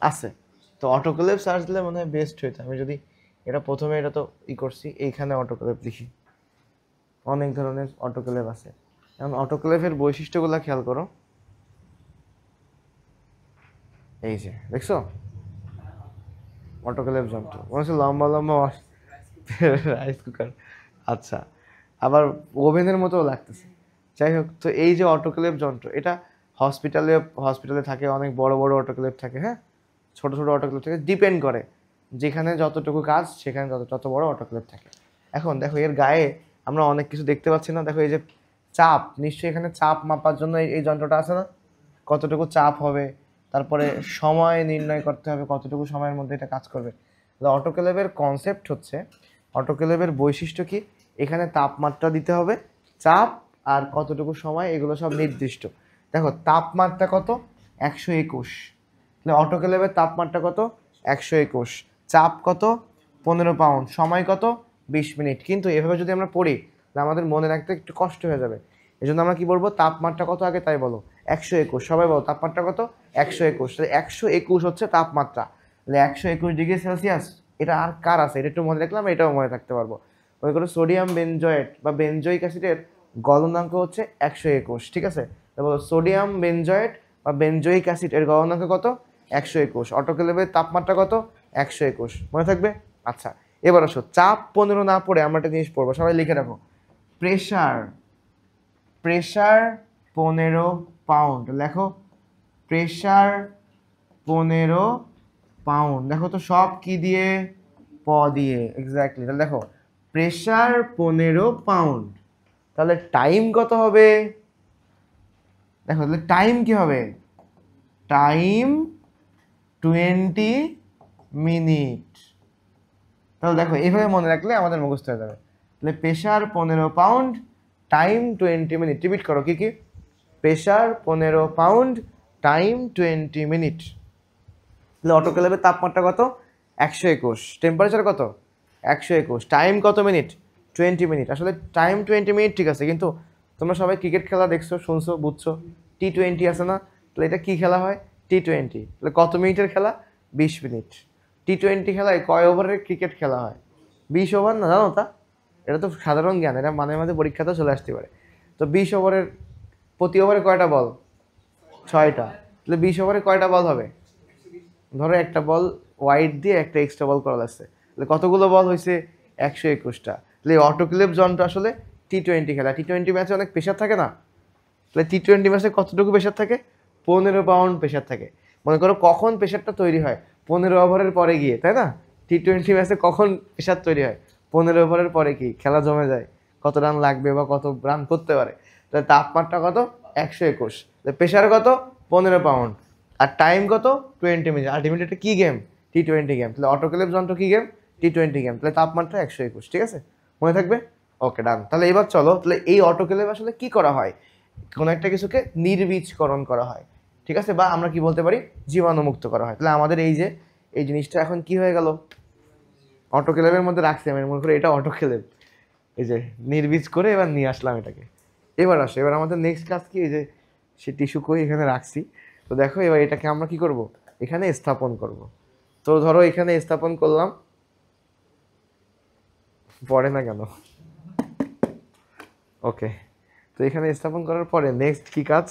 আছে। তো অটোক্লেভ সার্চ দিলে মনে হয় বেস্ট হইতো। আমি যদি এটা প্রথমে, এটা তো করছি, এইখানে অটোক্লেভ লিখি, অনেক ধরনের অটোক্লেভ আছে। এখন অটোক্লেভের বৈশিষ্ট্যগুলো খেয়াল করো। এই যে দেখছো অটোক্লেভ যন্ত্র, মনে হচ্ছে লম্বা লম্বা রাইস কুকার। আচ্ছা, আবার ওভেনের মতো লাগতেছে। যাই হোক, তো এই যে অটোক্লেভ যন্ত্র, এটা হসপিটালে হসপিটালে থাকে, অনেক বড় বড় অটোক্লেভ থাকে, হ্যাঁ, ছোট ছোট অটোক্লেভ থাকে, ডিপেন্ড করে যেখানে যতটুকু কাজ সেখানে তত বড় অটোক্লেভ থাকে। এখন দেখো, এর গায়ে আমরা অনেক কিছু দেখতে পাচ্ছি না? দেখো, এই যে চাপ, নিশ্চয়ই এখানে চাপ মাপার জন্য এই যন্ত্রটা আছে না? কতটুকু চাপ হবে, তারপরে সময় নির্ণয় করতে হবে, কতটুকু সময়ের মধ্যে এটা কাজ করবে। অটোক্লেভের কনসেপ্ট হচ্ছে, অটোক্লেভের বৈশিষ্ট্য কি? এখানে তাপমাত্রা দিতে হবে, চাপ আর কতটুকু সময়, এগুলো সব নির্দিষ্ট। দেখো, তাপমাত্রা কত? 121। তাহলে অটোক্লেভের তাপমাত্রা কত? 121। চাপ কত? 15 পাউন্ড। সময় কত? 20 মিনিট। কিন্তু এভাবে যদি আমরা পড়ি, তাহলে আমাদের মনে রাখতে একটু কষ্ট হয়ে যাবে। এই জন্য আমরা কি বলবো? তাপমাত্রা কত আগে তাই বলো। 121। সবাই বলো তাপমাত্রা কত? 121। তাহলে 121 হচ্ছে তাপমাত্রা। তাহলে 121 ডিগ্রি সেলসিয়াস। এটা আর কার আছে? এটা একটু মনে রাখলাম, এটাও মনে থাকতে পারবো। মনে করো সোডিয়াম বেনজয়েট বা বেনজয়িক অ্যাসিডের গলনাঙ্ক হচ্ছে 121, ঠিক আছে? তারপর সোডিয়াম বেনজয়েট বা বেনজয়িক অ্যাসিড এর গলনাঙ্ক কত? 121। অটোক্লেভের তাপমাত্রা কত? 121। মনে থাকবে? আচ্ছা, এবার আসো, চাপ 15 না পড়ে আমরা একটা জিনিস পড়বো, সবাই লিখে রাখো। Pressure, pressure 15 pound. লেখো, প্রেশার 15 পাউন্ড। দেখো তো সব কি দিয়ে? প দিয়ে, এক্স্যাক্টলি। তাহলে দেখো, প্রেশার 15 পাউন্ড। তাহলে টাইম কত হবে? দেখো, তাহলে টাইম কি হবে? Time 20 minute. তাহলে দেখো, এইভাবে মনে রাখলে আমাদের মুখস্থ হয়ে যাবে। তাহলে pressure 15 pound, time 20 minute. Repeat করো, কি কি? Pressure 15 pound, time 20 minute. তাহলে অটোক্লেভের তাপমাত্রা কত? 121। টেম্পারেচার কত? 121। টাইম কত মিনিট? 20 মিনিট। আসলে টাইম 20 মিনিট ঠিক আছে, কিন্তু তোমরা সবাই ক্রিকেট খেলা দেখছো, শুনছো, বুঝছো, T20 আছে না? তাহলে এটা কি খেলা হয়? T20। তাহলে কত মিনিটের খেলা? 20 মিনিট। T20 খেলায় কয় ওভারের ক্রিকেট খেলা হয়? 20 ওভার না, জানো তা? এটা তো সাধারণ জ্ঞান, এটা মাঝে মাঝে পরীক্ষাতেও চলে আসতে পারে। তো 20 ওভারের, প্রতি ওভারে কয়টা বল? 6টা। তাহলে 20 ওভারে কয়টা বল হবে? ধরো একটা বল ওয়াইড দিয়ে একটা এক্সট্রা বল করা লাগছে, তাহলে কতগুলো বল হয়েছে? 121টা। তাহলে অটোক্লেভ যন্ত্র আসলে T20 খেলা। T20 ম্যাচে অনেক প্রেশার থাকে না? তাহলে T20 ম্যাচে কতটুকু প্রেশার থাকে? 15 পাউন্ড প্রেশার থাকে। মনে করো কখন প্রেশারটা তৈরি হয়? 15 ওভারের পরে গিয়ে, তাই না? T20 ম্যাচে কখন প্রেশার তৈরি হয়? 15 ওভারের পরে কি খেলা জমে যায়, কত রান লাগবে বা কত রান করতে পারে। তাহলে তাপমাত্রা কত? 121। প্রেশার কত? 15 পাউন্ড। আর টাইম কত? 20 মিনিট। আলটিমেটলি এটা কি গেম? T20 game. তাহলে অটোক্লেভ যন্ত্র কি গেম? T20 game. তাহলে তাপমাত্রা 121, ঠিক আছে? মনে থাকবে? ওকে, ডান। তাহলে এবার চলো, তাহলে এই অটোক্লেভ আসলে কি করা হয়? কোনো একটা কিছুকে নির্বীজকরণ করা হয়, ঠিক আছে? বা আমরা কি বলতে পারি? জীবাণুমুক্ত করা হয়। তাহলে আমাদের এই যে এই জিনিসটা এখন কি হয়ে গেল? অটোক্লেভের মধ্যে রাখছি আমি, মনে করি এটা অটোক্লেভ। এই যে নির্বীজ করে এবার নিয়ে আসলাম এটাকে। এবার আসো, এবার আমাদের নেক্সট কাজ কি? এই যে সে টিস্যু করে এখানে রাখছি। তো দেখো এবার এটাকে আমরা কি করব? এখানে স্থাপন করব। তো ধরো এখানে স্থাপন করলাম, পড়ে না কেন? ওকে, তো এখানে স্থাপন করার পরে নেক্সট কি কাজ?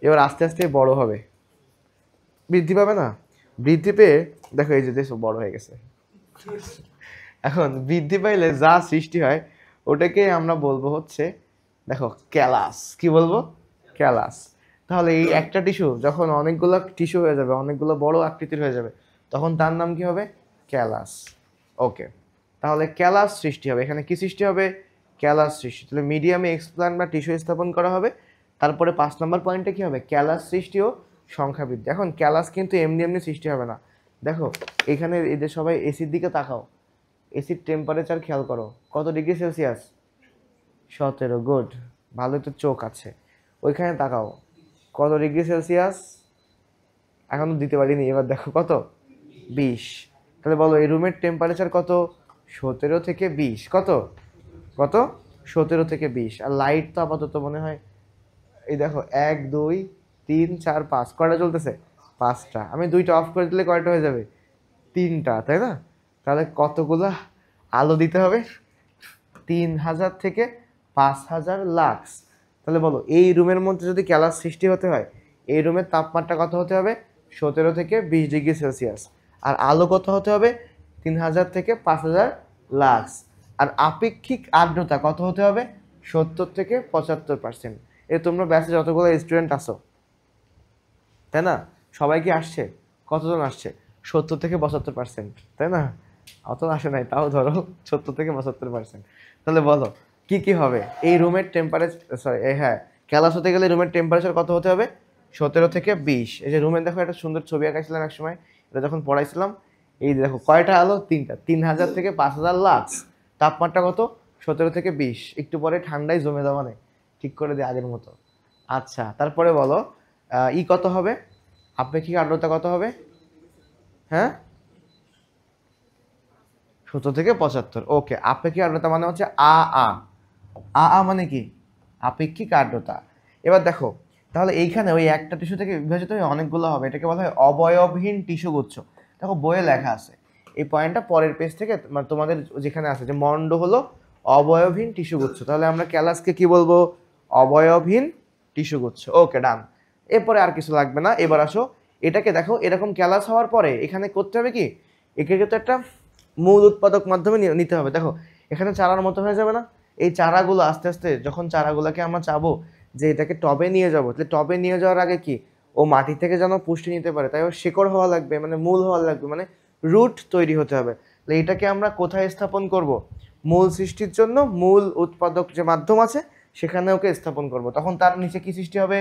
এবার আস্তে আস্তে বড় হবে, বৃদ্ধি পাবে না? বৃদ্ধি পেয়ে দেখো এই যে দেশ বড় হয়ে গেছে। এখন বৃদ্ধি পাইলে যা সৃষ্টি হয় ওটাকে আমরা বলবো হচ্ছে, দেখো, ক্যালাস। কি বলবো? ক্যালাস। তাহলে এই একটা টিস্যু যখন অনেকগুলো টিস্যু হয়ে যাবে, অনেকগুলো বড় আকৃতির হয়ে যাবে, তখন তার নাম কি হবে? ক্যালাস। ওকে, তাহলে ক্যালাস সৃষ্টি হবে। এখানে কি সৃষ্টি হবে? ক্যালাস সৃষ্টি। তাহলে মিডিয়ামে এক্সপ্ল্যান্ট বা টিস্যু স্থাপন করা হবে। তারপরে 5 নম্বর পয়েন্টে কি হবে? ক্যালাস সৃষ্টি ও সংখ্যা বৃদ্ধি। এখন ক্যালাস কিন্তু এমনি এমনি সৃষ্টি হবে না। দেখো এখানে এদের সবাই এসির দিকে তাকাও। এসির টেম্পারেচার খেয়াল করো, কত ডিগ্রি সেলসিয়াস? 17। গুড, ভালোই তো চোখ আছে। ওইখানে তাকাও, কত ডিগ্রি সেলসিয়াস? এখনো দিতে পারিনি, এবার দেখো কত? 20। তাহলে বলো এই রুমের টেম্পারেচার কত? 17 থেকে 20। কত কত? 17 থেকে 20। আর লাইট তো আপাতত মনে হয় এই দেখো 1 2 3 4 5, কয়টা চলতেছে? 5টা। আমি 2টা অফ করে দিলে কয়টা হয়ে যাবে? 3টা, তাই না? তাহলে কতগুলা আলো দিতে হবে? 3000 থেকে 5000 লাক্স। তাহলে বলো এই রুমের মধ্যে যদি ক্যালাস সৃষ্টি হতে হয়, এই রুমের তাপমাত্রা কত হতে হবে? 17 থেকে 20 ডিগ্রি সেলসিয়াস। আর আলো কত হতে হবে? 3000 থেকে 5000 লাক্স। আর আপেক্ষিক আর্দ্রতা কত হতে হবে? 70 থেকে 75%। তোমরা ব্যাচে যতগুলো স্টুডেন্ট আসো, তাই না, সবাই কি আসছে? কতজন আসছে? 70 থেকে 72%, তাই না? অত আসে নাই, তাও ধরো 70 থেকে 72%। তাহলে বলো কি কি হবে? এই রুমের টেম্পারেচার, সরি, হ্যাঁ, ক্যালাস হতে গেলে রুমের টেম্পারেচার কত হতে হবে? 17 থেকে 20। এই যে রুমের দেখো একটা সুন্দর ছবি আঁকাইছিলাম এক সময়, এটা যখন পড়াইছিলাম। এই দেখো কয়টা আলো? 3টা। 3000 থেকে 5000 লাক্স। তাপমাত্রা কত? 17 থেকে 20। একটু পরে ঠান্ডায় জমে যাওয়া নেই, ঠিক করে দিই আগের মতো। আচ্ছা, তারপরে বলো কত হবে? আপেক্ষিক আর্দ্রতা কত হবে? হ্যাঁ, 70 থেকে 75। ওকে, আপেক্ষিক আর্দ্রতা মানে হচ্ছে আ আ আ আ মানে কি? আপেক্ষিক আর্দ্রতা। এবার দেখো, তাহলে এইখানে ওই একটা টিস্যু থেকে বিভাজিত হয়ে অনেকগুলো হবে, এটাকে বলা হয় অবয়বহীন টিস্যু গুচ্ছ। দেখো বইয়ে লেখা আছে, এই পয়েন্টটা পরের পেজ থেকে, মানে তোমাদের যেখানে আছে যে মন্ড হলো অবয়বহীন টিস্যু গুচ্ছ। তাহলে আমরা ক্যালাসকে কি বলবো? অবয়বহীন টিস্যু গুচ্ছ। ওকে, ডান। এরপরে আর কিছু লাগবে না। এবার আসো, এটাকে দেখো, এরকম ক্যালাস হওয়ার পরে এখানে করতে হবে কি? একে তো একটা মূল উৎপাদক মাধ্যমে নিতে হবে। দেখো এখানে চারার মতো হয়ে যাবে না? এই চারাগুলো আস্তে আস্তে যখন চারাগুলোকে আমরা চাবো যে এটাকে টবে নিয়ে যাবো, তাহলে টবে নিয়ে যাওয়ার আগে কি ও মাটি থেকে যেন পুষ্টি নিতে পারে, তাই ও শিকড় হওয়া লাগবে, মানে মূল হওয়া লাগবে, মানে রুট তৈরি হতে হবে। তাহলে এটাকে আমরা কোথায় স্থাপন করব? মূল সৃষ্টির জন্য মূল উৎপাদক যে মাধ্যম আছে সেখানে ওকে স্থাপন করব। তখন তার নিচে কি সৃষ্টি হবে?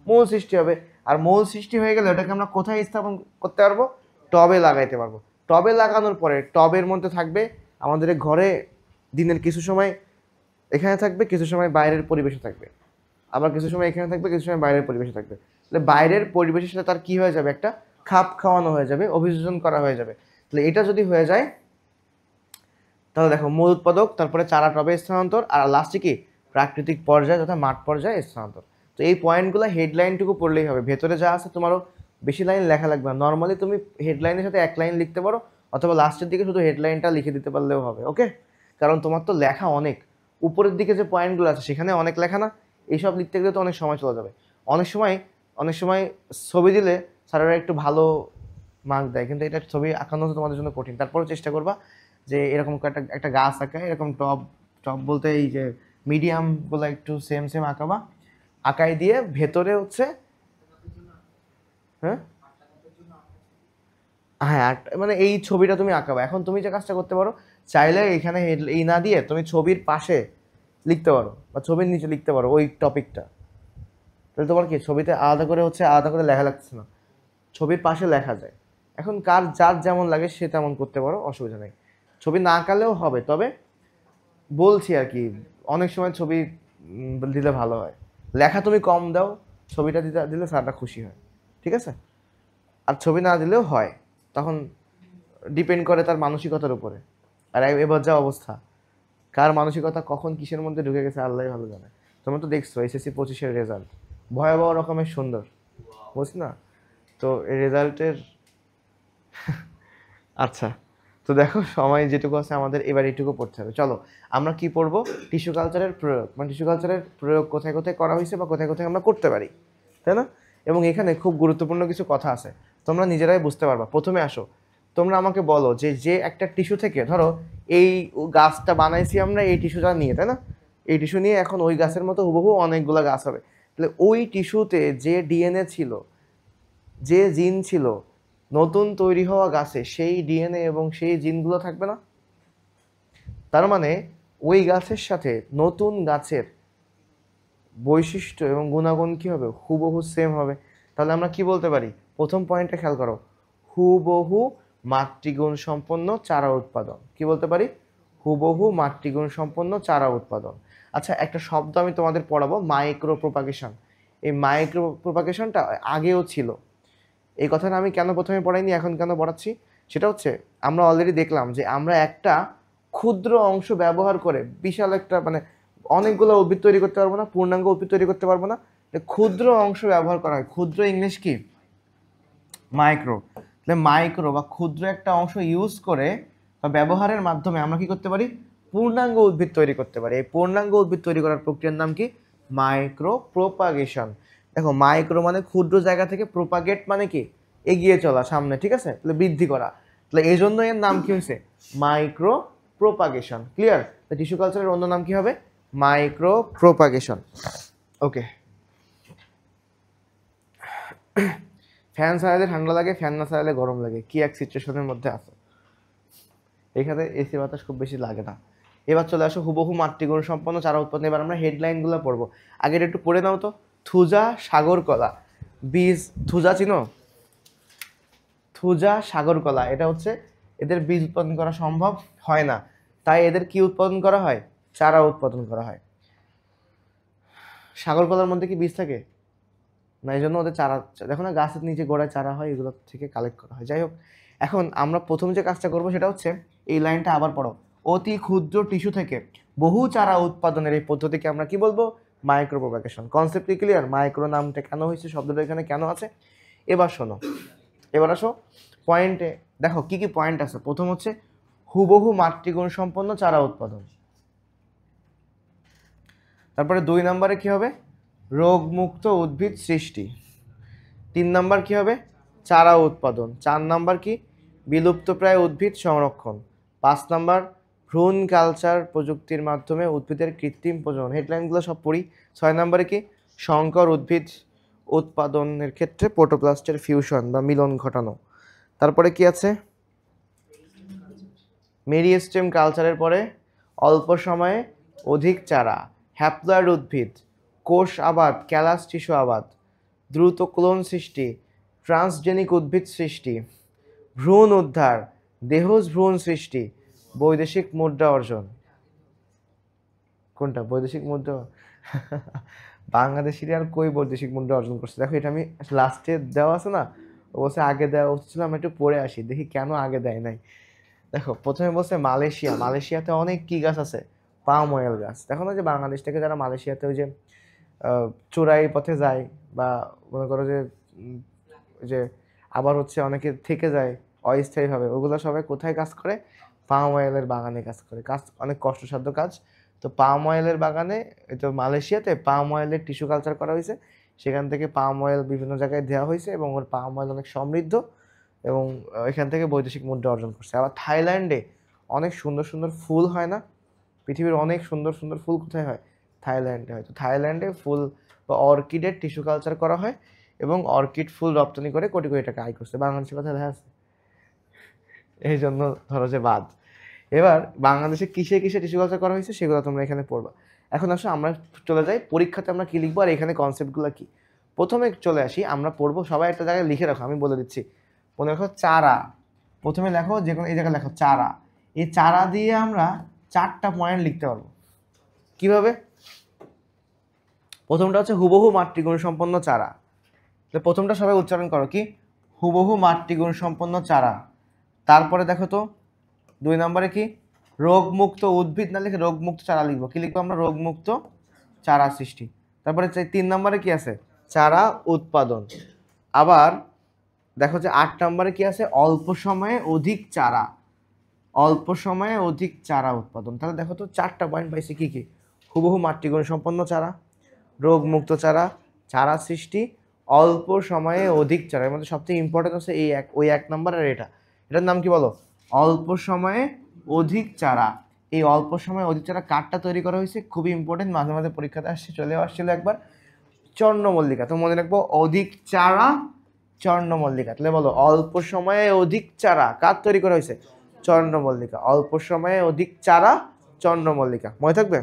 মূল সৃষ্টি হবে। আর মূল সৃষ্টি হয়ে গেলে ওটাকে আমরা কোথায় স্থাপন করতে পারবো? টবে লাগাইতে পারবো। টবে লাগানোর পরে টবের মধ্যে থাকবে আমাদের ঘরে দিনের কিছু সময় এখানে থাকবে, কিছু সময় বাইরের পরিবেশে থাকবে, আবার কিছু সময় এখানে থাকবে, কিছু সময় বাইরের পরিবেশে থাকবে। তাহলে বাইরের পরিবেশের সাথে তার কি হয়ে যাবে? একটা খাপ খাওয়ানো হয়ে যাবে, অভিযোজন করা হয়ে যাবে। তাহলে এটা যদি হয়ে যায়, তাহলে দেখো মূল উৎপাদক, তারপরে চারা টবে স্থানান্তর, আর লাস্টে কি প্রাকৃতিক পর্যায়ে তথা মাঠ পর্যায়ে স্থানান্তর। তো এই পয়েন্টগুলো হেডলাইনটুকু পড়লেই হবে, ভেতরে যা আছে তোমারও বেশি লাইন লেখা লাগবে না। নর্মালি তুমি হেডলাইনের সাথে 1 লাইন লিখতে পারো, অথবা লাস্টের দিকে শুধু হেডলাইনটা লিখে দিতে পারলেও হবে। ওকে, কারণ তোমার তো লেখা অনেক, উপরের দিকে যে পয়েন্টগুলো আছে সেখানে অনেক লেখা না, এইসব লিখতে গেলে তো অনেক সময় চলে যাবে। অনেক সময় ছবি দিলে স্যারেরা একটু ভালো মার্ক দেয়, কিন্তু এটা ছবি আঁকানো তো তোমাদের জন্য কঠিন। তারপরেও চেষ্টা করবা যে এরকম একটা একটা গাছ আঁকা, এরকম টব টব বলতে এই যে মিডিয়ামগুলো একটু সেম সেম আঁকাবা। আকাই দিয়ে ভেতরে হচ্ছে হ্যাঁ হ্যাঁ মানে এই ছবিটা তুমি আঁকাবে। এখন তুমি যে কাজটা করতে পারো, চাইলে এখানে এই না দিয়ে তুমি ছবির পাশে লিখতে পারো বা ছবির নিচে লিখতে পারো ওই টপিকটা। তাহলে তোমার কি ছবিতে আলাদা করে হচ্ছে আলাদা করে লেখা লাগছে না, ছবির পাশে লেখা যায়। এখন যার যেমন লাগে সে তেমন করতে পারো, অসুবিধা নেই। ছবি না আঁকালেও হবে, তবে বলছি আর কি অনেক সময় ছবি দিলে ভালো হয়। লেখা তুমি কম দাও, ছবিটা দিলে স্যারটা খুশি হয়, ঠিক আছে? আর ছবি না দিলেও হয়, তখন ডিপেন্ড করে তার মানসিকতার উপরে। আর এবার যা অবস্থা, কার মানসিকতা কখন কিসের মধ্যে ঢুকে গেছে আল্লাহ ভালো জানে। তোমরা তো দেখছো এসএসসি 25-এর রেজাল্ট ভয়াবহ রকমের সুন্দর, বুঝছি না? তো এই রেজাল্টের আচ্ছা, তো দেখো সময় যেটুকু আছে আমাদের এবার এইটুকু পড়তে হবে। চলো আমরা কি পড়বো, টিস্যু কালচারের প্রয়োগ, মানে টিস্যু কালচারের প্রয়োগ কোথায় কোথায় করা হয়েছে বা কোথায় কোথায় আমরা করতে পারি, তাই না? এবং এখানে খুব গুরুত্বপূর্ণ কিছু কথা আছে, তোমরা নিজেরাই বুঝতে পারবা। প্রথমে আসো, তোমরা আমাকে বলো যে একটা টিস্যু থেকে, ধরো এই গাছটা বানাইছি আমরা এই টিস্যুটা নিয়ে, তাই না? এই টিস্যু নিয়ে এখন ওই গাছের মতো হুবহু অনেকগুলো গাছ হবে। তাহলে ওই টিস্যুতে যে ডিএনএ ছিল, যে জিন ছিল, নতুন তৈরি হওয়া গাছে সেই ডিএনএ এবং সেই জিনগুলো থাকবে না? তার মানে ওই গাছের সাথে নতুন গাছের বৈশিষ্ট্য এবং গুণাগুণ কি হবে, হুবহু সেম হবে। তাহলে আমরা কি বলতে পারি, প্রথম পয়েন্টে খেয়াল করো, হুবহু মাতৃগুণ সম্পন্ন চারা উৎপাদন। কি বলতে পারি? হুবহু মাতৃগুণ সম্পন্ন চারা উৎপাদন। আচ্ছা, একটা শব্দ আমি তোমাদের পড়াবো, মাইক্রো প্রোপাগেশন। এই মাইক্রো প্রোপাগেশনটা আগেও ছিল। এই কথাটা আমি কেন প্রথমে পড়াইনি, এখন কেন পড়াচ্ছি, সেটা হচ্ছে আমরা অলরেডি দেখলাম যে আমরা একটা ক্ষুদ্র অংশ ব্যবহার করে বিশাল একটা, মানে অনেকগুলো উদ্ভিদ তৈরি করতে পারবো না, পূর্ণাঙ্গ উদ্ভিদ তৈরি করতে পারবো না। ক্ষুদ্র অংশ ব্যবহার করা হয়, ক্ষুদ্র ইংলিশ কি? মাইক্রো। তাহলে মাইক্রো বা ক্ষুদ্র একটা অংশ ইউজ করে বা ব্যবহারের মাধ্যমে আমরা কি করতে পারি, পূর্ণাঙ্গ উদ্ভিদ তৈরি করতে পারি। এই পূর্ণাঙ্গ উদ্ভিদ তৈরি করার প্রক্রিয়ার নাম কি? Micro propagation. দেখো, মাইক্রো মানে ক্ষুদ্র জায়গা থেকে, প্রোপাগেট মানে কি? এগিয়ে চলা সামনে, ঠিক আছে? তাহলে বৃদ্ধি করা। তাহলে এই জন্য এর নাম কি হয়েছে? Micro propagation. ক্লিয়ার? টিস্যু কালচারের অন্য নাম কি হবে? Micro propagation. ওকে, ফ্যান চালালে ঠান্ডা লাগে, ফ্যান না চালালে গরম লাগে, কি এক সিচুয়েশনের মধ্যে আছে। এখানে এসি বাতাস খুব বেশি লাগে না। এবার চলে আসো হুবহু মাতৃগুণ সম্পন্ন চারা উৎপাদন। এবার আমরা হেডলাইনগুলো পড়বো। আগের একটু পড়ে নাও তো। থুজা সাগর কলা বীজ, থুজা চিনো? থুজা সাগর কলা, এটা হচ্ছে এদের বীজ উৎপাদন করা সম্ভব হয় না, তাই এদের কি উৎপাদন করা হয়? চারা উৎপাদন করা হয়। সাগর কলার মধ্যে কি বীজ থাকে না, এই জন্য ওদের চারা, দেখো না গাছের নিচে গোড়ায় চারা হয়, এগুলো থেকে কালেক্ট করা হয়। যাই হোক, এখন আমরা প্রথম যে কাজটা করবো সেটা হচ্ছে এই লাইনটা আবার পড়ো। অতি ক্ষুদ্র টিস্যু থেকে বহু চারা উৎপাদনের এই পদ্ধতিকে আমরা কি বলবো? Micro propagation. Concept clear? Micro নামটা কেন হয়েছে, শব্দটা এখানে কেন আছে। এবার শোনো, এবার আসো পয়েন্টে। দেখো কি কি পয়েন্ট আছে। প্রথম হচ্ছে হুবহু মাতৃগুণ সম্পন্ন চারা উৎপাদন। তারপরে 2 নম্বরে কি হবে? রোগমুক্ত উদ্ভিদ সৃষ্টি। 3 নাম্বার কি হবে? চারা উৎপাদন। 4 নাম্বার কি? বিলুপ্তপ্রায় উদ্ভিদ সংরক্ষণ। 5 নাম্বার ভ্রূণ কালচার প্রযুক্তির মাধ্যমে উদ্ভিদের কৃত্রিম প্রজনন। হেডলাইনগুলো সব পড়ি। 6 নাম্বারে কি? সংকর উদ্ভিদ উৎপাদনের ক্ষেত্রে প্রোটোপ্লাস্টের ফিউশন বা মিলন ঘটানো। তারপরে কি আছে? মেরিস্টেম কালচারের পরে অল্প সময়ে অধিক চারা, হ্যাপ্লয়েড উদ্ভিদ, কোষ আবাদ, ক্যালাস টিস্যু আবাদ, দ্রুত ক্লোন সৃষ্টি, ট্রান্সজেনিক উদ্ভিদ সৃষ্টি, ভ্রূণ উদ্ধার, দেহজ ভ্রূণ সৃষ্টি, বৈদেশিক মুদ্রা অর্জন। কোনটা বৈদেশিক মুদ্রা? বাংলাদেশিরা আর কই বৈদেশিক মুদ্রা অর্জন করছে? দেখো এটা আমি লাস্টে দেওয়া আছে না, ও বলছে আগে দেওয়া উচিত ছিল, আমি একটু পড়ে আসি দেখি কেন আগে দেয় নাই। দেখো প্রথমে বলছে মালয়েশিয়া, মালয়েশিয়াতে অনেক কি গাছ আছে? পাম অয়েল গাছ। দেখো না যে বাংলাদেশ থেকে যারা মালয়েশিয়াতে ওই যে চোরাই পথে যায় বা মনে করো যে ওই যে আবার হচ্ছে অনেকে থেকে যায় অস্থায়ীভাবে, ওগুলো সবাই কোথায় কাজ করে? পাম অয়েলের বাগানে কাজ করে। কাজ অনেক কষ্টসাধ্য কাজ। তো পাম অয়েলের বাগানে, তো মালয়েশিয়াতে পাম অয়েলের টিস্যু কালচার করা হয়েছে, সেখান থেকে পাম অয়েল বিভিন্ন জায়গায় দেওয়া হয়েছে এবং ওর পাম অয়েল অনেক সমৃদ্ধ এবং এখান থেকে বৈদেশিক মুদ্রা অর্জন করছে। আবার থাইল্যান্ডে অনেক সুন্দর সুন্দর ফুল হয় না? পৃথিবীর অনেক সুন্দর সুন্দর ফুল কোথায় হয়? থাইল্যান্ডে হয়। তো থাইল্যান্ডে ফুল বা অর্কিডের টিস্যু কালচার করা হয় এবং অর্কিড ফুল রপ্তানি করে কোটি কোটি টাকা আয় করছে। বাংলাদেশের কথা দেখা আছে, এই জন্য ধরো যে বাদ। এবার বাংলাদেশে কিসে কিসে টিস্যু কালচার করা হয়েছে সেগুলো তোমরা এখানে পড়বা। এখন আসো আমরা চলে যাই পরীক্ষাতে আমরা কি লিখবো আর এখানে কনসেপ্টগুলো কি। প্রথমে চলে আসি, আমরা পড়বো, সবাই একটা জায়গায় লিখে রাখো, আমি বলে দিচ্ছি। মনে রাখো চারা, প্রথমে লেখো যে কোনো এই জায়গায় লেখো চারা। এই চারা দিয়ে আমরা 4টা পয়েন্ট লিখতে পারবো। কিভাবে? প্রথমটা হচ্ছে হুবহু মাতৃগুণ সম্পন্ন চারা। প্রথমটা সবাই উচ্চারণ করো, কি? হুবহু মাতৃগুণ সম্পন্ন চারা। তারপরে দেখো তো 2 নম্বরে কি? রোগমুক্ত উদ্ভিদ না লিখে রোগমুক্ত চারা লিখবো। কি লিখবো আমরা? রোগমুক্ত চারা সৃষ্টি। তারপরে 3 নম্বরে কি আছে? চারা উৎপাদন। আবার দেখো যে 8 নম্বরে কি আছে? অল্প সময়ে অধিক চারা, অল্প সময়ে অধিক চারা উৎপাদন। তাহলে দেখো তো 4টা পয়েন্ট পাইছি কি কি? হুবহু মাতৃগুণ সম্পন্ন চারা, রোগমুক্ত চারা, চারা সৃষ্টি, অল্প সময়ে অধিক চারা। এর মধ্যে সবথেকে ইম্পর্টেন্ট হচ্ছে এই ওই 1 নম্বর আর এটার নাম কি বলো? অল্প সময়ে অধিক চারা। এই অল্প সময়ে অধিক চারা কার্ডটা তৈরি করা হয়েছে, খুবই ইম্পর্টেন্ট, মাঝে মাঝে পরীক্ষাতে আসছে, চলেও আসছিল একবার। চর্ণমল্লিকা, তো মনে রাখবো অধিক চারা চর্ণমল্লিকা। তাহলে বলো অল্প সময়ে অধিক চারা কার তৈরি করা হয়েছে? চর্ণমল্লিকা। অল্প সময়ে অধিক চারা চর্ণমল্লিকা, মনে থাকবে?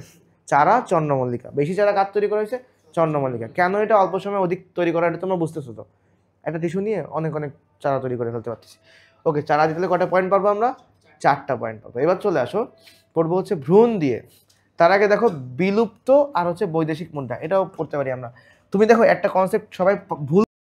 চারা চর্ণমল্লিকা। বেশি চারা কার তৈরি করা হয়েছে? চর্ণমল্লিকা। কেন এটা অল্প সময়ে অধিক তৈরি করা, এটা তোমরা বুঝতেছো তো? একটা টিস্যু নিয়ে অনেক অনেক চারা তৈরি করে ফেলতে পারতেছি। ওকে, চারা দিতে কটা পয়েন্ট পারবো আমরা? 4টা পয়েন্ট পাবো। এবার চলে আসো, পড়বো হচ্ছে ভ্রূণ দিয়ে। তার আগে দেখো বিলুপ্ত আর হচ্ছে বৈদেশিক মুদ্রা, এটাও পড়তে পারি আমরা। তুমি দেখো একটা কনসেপ্ট সবাই ভুল